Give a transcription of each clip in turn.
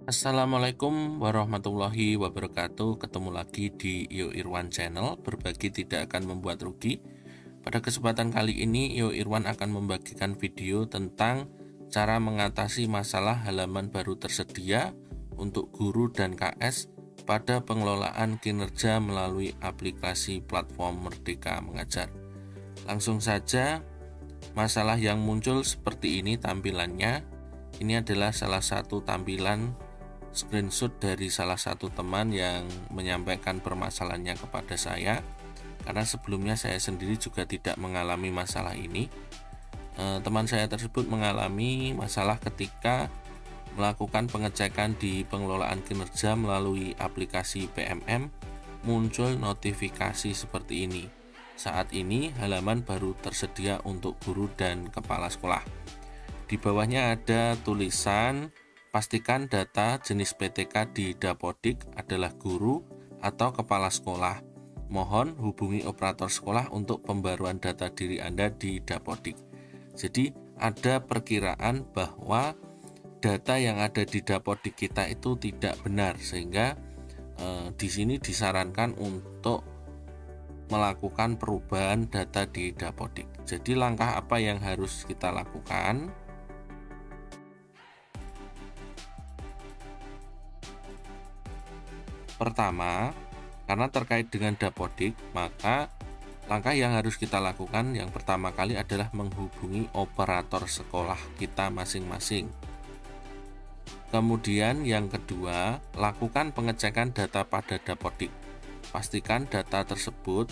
Assalamualaikum warahmatullahi wabarakatuh. Ketemu lagi di Yo Irwan Channel, berbagi tidak akan membuat rugi. Pada kesempatan kali ini Yo Irwan akan membagikan video tentang cara mengatasi masalah halaman baru tersedia untuk guru dan KS pada pengelolaan kinerja melalui aplikasi platform Merdeka Mengajar. Langsung saja, masalah yang muncul seperti ini tampilannya. Ini adalah salah satu tampilan screenshot dari salah satu teman yang menyampaikan permasalahannya kepada saya, karena sebelumnya saya sendiri juga tidak mengalami masalah ini. Teman saya tersebut mengalami masalah ketika melakukan pengecekan di pengelolaan kinerja melalui aplikasi PMM, muncul notifikasi seperti ini. Saat ini halaman baru tersedia untuk guru dan kepala sekolah. Di bawahnya ada tulisan, pastikan data jenis PTK di Dapodik adalah guru atau kepala sekolah. Mohon hubungi operator sekolah untuk pembaruan data diri Anda di Dapodik. Jadi ada perkiraan bahwa data yang ada di Dapodik kita itu tidak benar, sehingga di sini disarankan untuk melakukan perubahan data di Dapodik. Jadi langkah apa yang harus kita lakukan? Pertama, karena terkait dengan Dapodik, maka langkah yang harus kita lakukan yang pertama kali adalah menghubungi operator sekolah kita masing-masing. Kemudian yang kedua, lakukan pengecekan data pada Dapodik. Pastikan data tersebut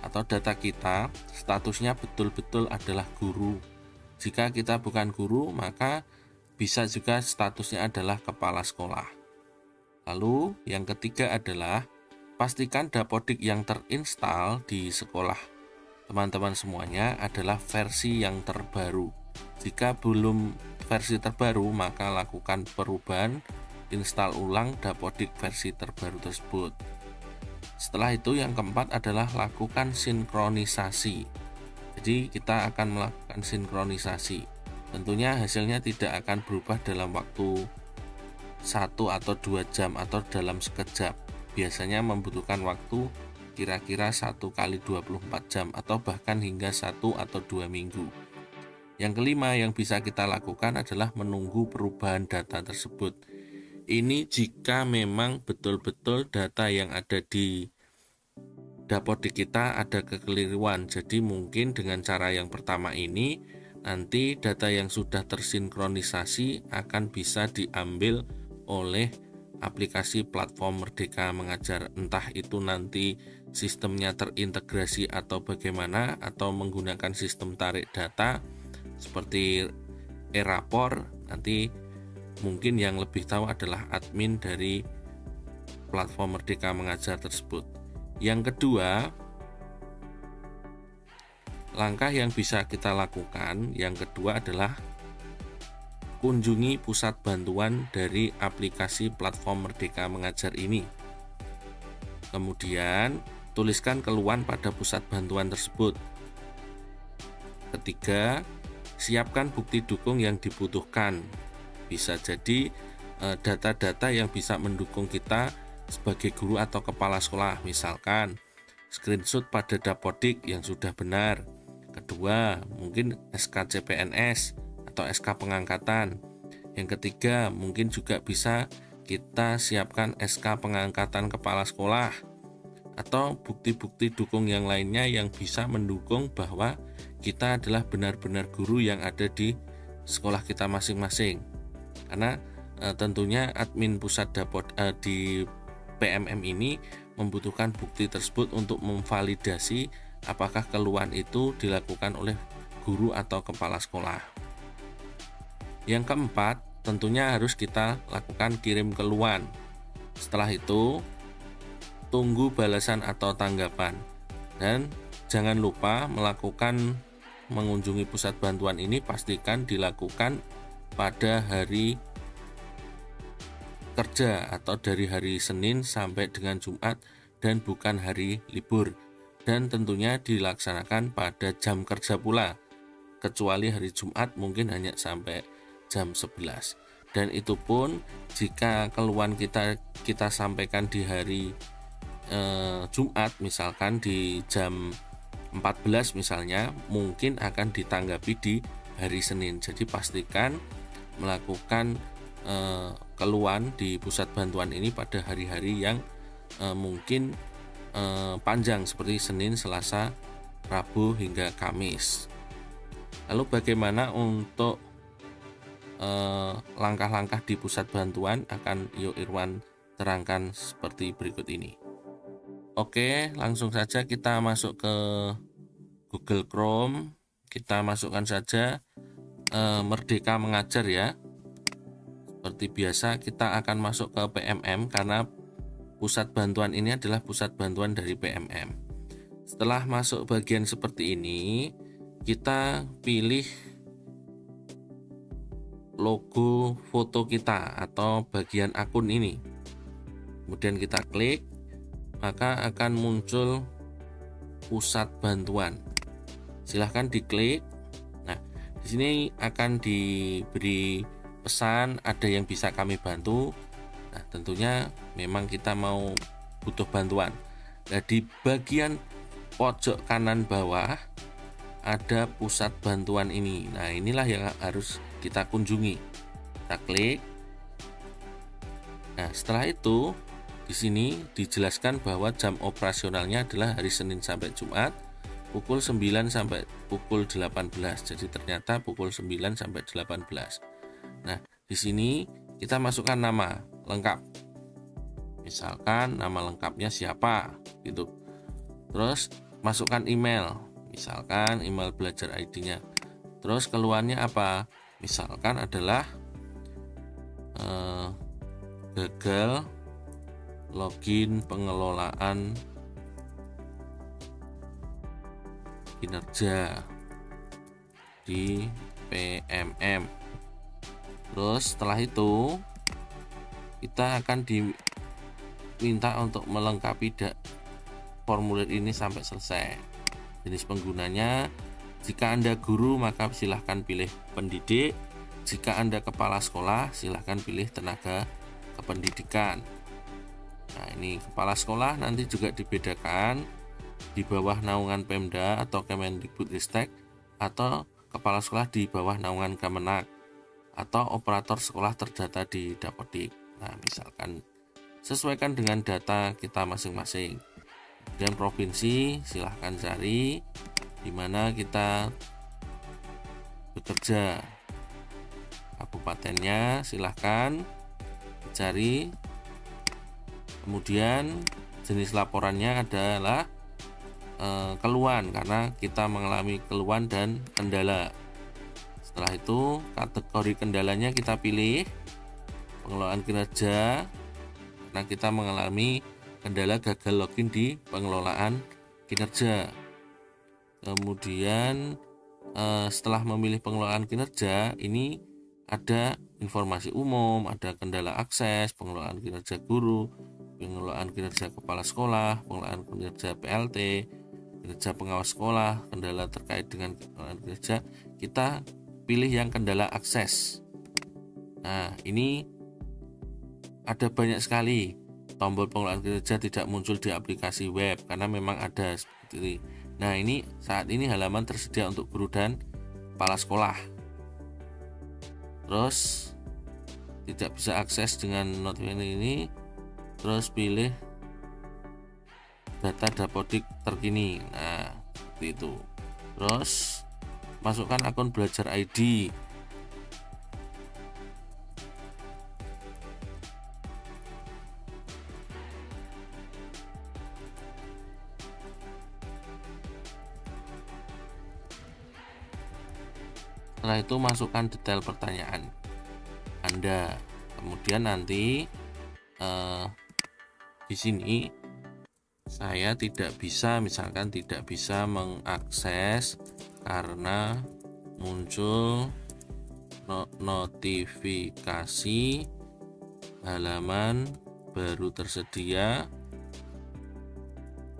atau data kita statusnya betul-betul adalah guru. Jika kita bukan guru, maka bisa juga statusnya adalah kepala sekolah. Lalu yang ketiga adalah pastikan Dapodik yang terinstall di sekolah teman-teman semuanya adalah versi yang terbaru. Jika belum versi terbaru, maka lakukan perubahan, install ulang Dapodik versi terbaru tersebut. Setelah itu yang keempat adalah lakukan sinkronisasi. Jadi kita akan melakukan sinkronisasi. Tentunya hasilnya tidak akan berubah dalam waktu 1 atau 2 jam atau dalam sekejap. Biasanya membutuhkan waktu kira-kira 1 kali 24 jam atau bahkan hingga 1 atau 2 minggu. Yang kelima yang bisa kita lakukan adalah menunggu perubahan data tersebut. Ini jika memang betul-betul data yang ada di Dapodik kita ada kekeliruan. Jadi mungkin dengan cara yang pertama ini, nanti data yang sudah tersinkronisasi akan bisa diambil oleh aplikasi platform Merdeka Mengajar, entah itu nanti sistemnya terintegrasi atau bagaimana, atau menggunakan sistem tarik data seperti e-rapor. Nanti mungkin yang lebih tahu adalah admin dari platform Merdeka Mengajar tersebut. Yang kedua, langkah yang bisa kita lakukan yang kedua adalah kunjungi pusat bantuan dari aplikasi platform Merdeka Mengajar ini. Kemudian, tuliskan keluhan pada pusat bantuan tersebut. Ketiga, siapkan bukti dukung yang dibutuhkan. Bisa jadi data-data yang bisa mendukung kita sebagai guru atau kepala sekolah, misalkan screenshot pada Dapodik yang sudah benar. Kedua, mungkin SK CPNS atau SK pengangkatan. Yang ketiga, mungkin juga bisa kita siapkan SK pengangkatan kepala sekolah atau bukti-bukti dukung yang lainnya yang bisa mendukung bahwa kita adalah benar-benar guru yang ada di sekolah kita masing-masing. Karena tentunya admin pusat di PMM ini membutuhkan bukti tersebut untuk memvalidasi apakah keluhan itu dilakukan oleh guru atau kepala sekolah. Yang keempat, tentunya harus kita lakukan kirim keluhan. Setelah itu, tunggu balasan atau tanggapan. Dan jangan lupa mengunjungi pusat bantuan ini, pastikan dilakukan pada hari kerja atau dari hari Senin sampai dengan Jumat dan bukan hari libur. Dan tentunya dilaksanakan pada jam kerja pula, kecuali hari Jumat mungkin hanya sampai jam 11. Dan itu pun jika keluhan kita sampaikan di hari Jumat, misalkan di jam 14 misalnya, mungkin akan ditanggapi di hari Senin. Jadi pastikan melakukan keluhan di pusat bantuan ini pada hari-hari yang mungkin panjang seperti Senin, Selasa, Rabu hingga Kamis. Lalu bagaimana untuk langkah-langkah di pusat bantuan, akan Yo Irwan terangkan seperti berikut ini. Oke, langsung saja kita masuk ke Google Chrome. Kita masukkan saja Merdeka Mengajar ya. Seperti biasa kita akan masuk ke PMM karena pusat bantuan ini adalah pusat bantuan dari PMM. Setelah masuk bagian seperti ini, kita pilih logo foto kita atau bagian akun ini. Kemudian kita klik, maka akan muncul pusat bantuan. Silahkan diklik. Nah, di sini akan diberi pesan ada yang bisa kami bantu. Nah, tentunya memang kita mau butuh bantuan. Nah, di bagian pojok kanan bawah ada pusat bantuan ini. Nah, inilah yang harus kita kunjungi. Kita klik. Nah, setelah itu di sini dijelaskan bahwa jam operasionalnya adalah hari Senin sampai Jumat pukul 9 sampai pukul 18. Jadi ternyata pukul 9 sampai 18. Nah, di sini kita masukkan nama lengkap. Misalkan nama lengkapnya siapa gitu. Terus masukkan email. Misalkan email belajar ID-nya. Terus keluhannya apa? Misalkan adalah gagal login pengelolaan kinerja di PMM. Terus setelah itu kita akan diminta untuk melengkapi formulir ini sampai selesai. Jenis penggunanya, jika Anda guru maka silahkan pilih pendidik. Jika Anda kepala sekolah silahkan pilih tenaga kependidikan. Nah, ini kepala sekolah nanti juga dibedakan di bawah naungan Pemda atau Kemendikbudristek, atau kepala sekolah di bawah naungan Kemenak, atau operator sekolah terdata di Dapodik. Nah, misalkan sesuaikan dengan data kita masing-masing. Dan provinsi silahkan cari di mana kita bekerja. Kabupatennya silahkan cari. Kemudian jenis laporannya adalah keluhan, karena kita mengalami keluhan dan kendala. Setelah itu kategori kendalanya kita pilih pengelolaan kinerja, karena kita mengalami kendala gagal login di pengelolaan kinerja. Kemudian setelah memilih pengelolaan kinerja, ini ada informasi umum, ada kendala akses, pengelolaan kinerja guru, pengelolaan kinerja kepala sekolah, pengelolaan kinerja PLT, kinerja pengawas sekolah, kendala terkait dengan pengelolaan kinerja. Kita pilih yang kendala akses. Nah, ini ada banyak sekali. Tombol pengelolaan kinerja tidak muncul di aplikasi web karena memang ada seperti ini. Nah, ini saat ini halaman tersedia untuk guru dan kepala sekolah. Terus tidak bisa akses dengan notifikasi ini. Terus pilih data Dapodik terkini. Nah, seperti itu. Terus masukkan akun belajar ID. Setelah itu masukkan detail pertanyaan Anda. Kemudian nanti di sini saya misalkan tidak bisa mengakses karena muncul notifikasi halaman baru tersedia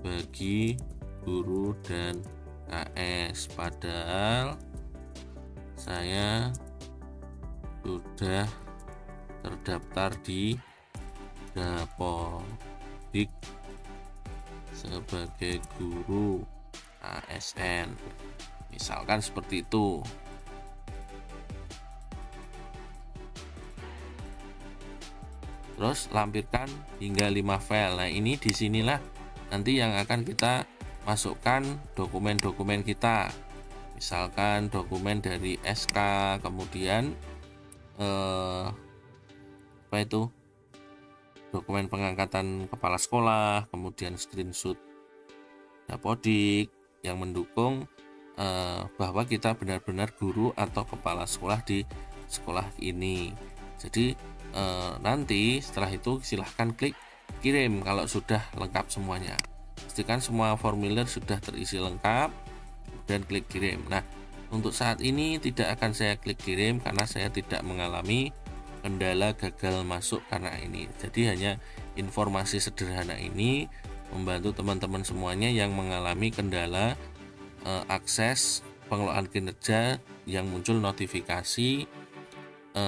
bagi guru dan KS, padahal saya sudah terdaftar di Dapodik sebagai guru ASN. Misalkan seperti itu. Terus lampirkan hingga 5 file. Nah, ini disinilah nanti yang akan kita masukkan dokumen-dokumen kita. Misalkan dokumen dari SK, kemudian dokumen pengangkatan kepala sekolah, kemudian screenshot Dapodik yang mendukung bahwa kita benar-benar guru atau kepala sekolah di sekolah ini. Jadi nanti setelah itu silahkan klik kirim kalau sudah lengkap semuanya. Pastikan semua formulir sudah terisi lengkap dan klik kirim. Nah, untuk saat ini tidak akan saya klik kirim karena saya tidak mengalami kendala gagal masuk karena ini. Jadi hanya informasi sederhana ini membantu teman-teman semuanya yang mengalami kendala akses pengelolaan kinerja yang muncul notifikasi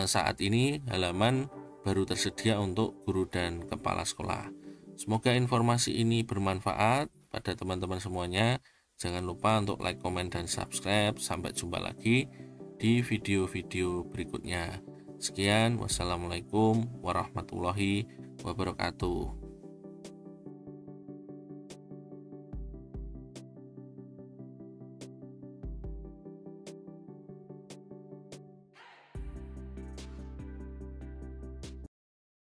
saat ini halaman baru tersedia untuk guru dan kepala sekolah. Semoga informasi ini bermanfaat pada teman-teman semuanya. Jangan lupa untuk like, komen, dan subscribe. Sampai jumpa lagi di video-video berikutnya. Sekian, wassalamualaikum warahmatullahi wabarakatuh.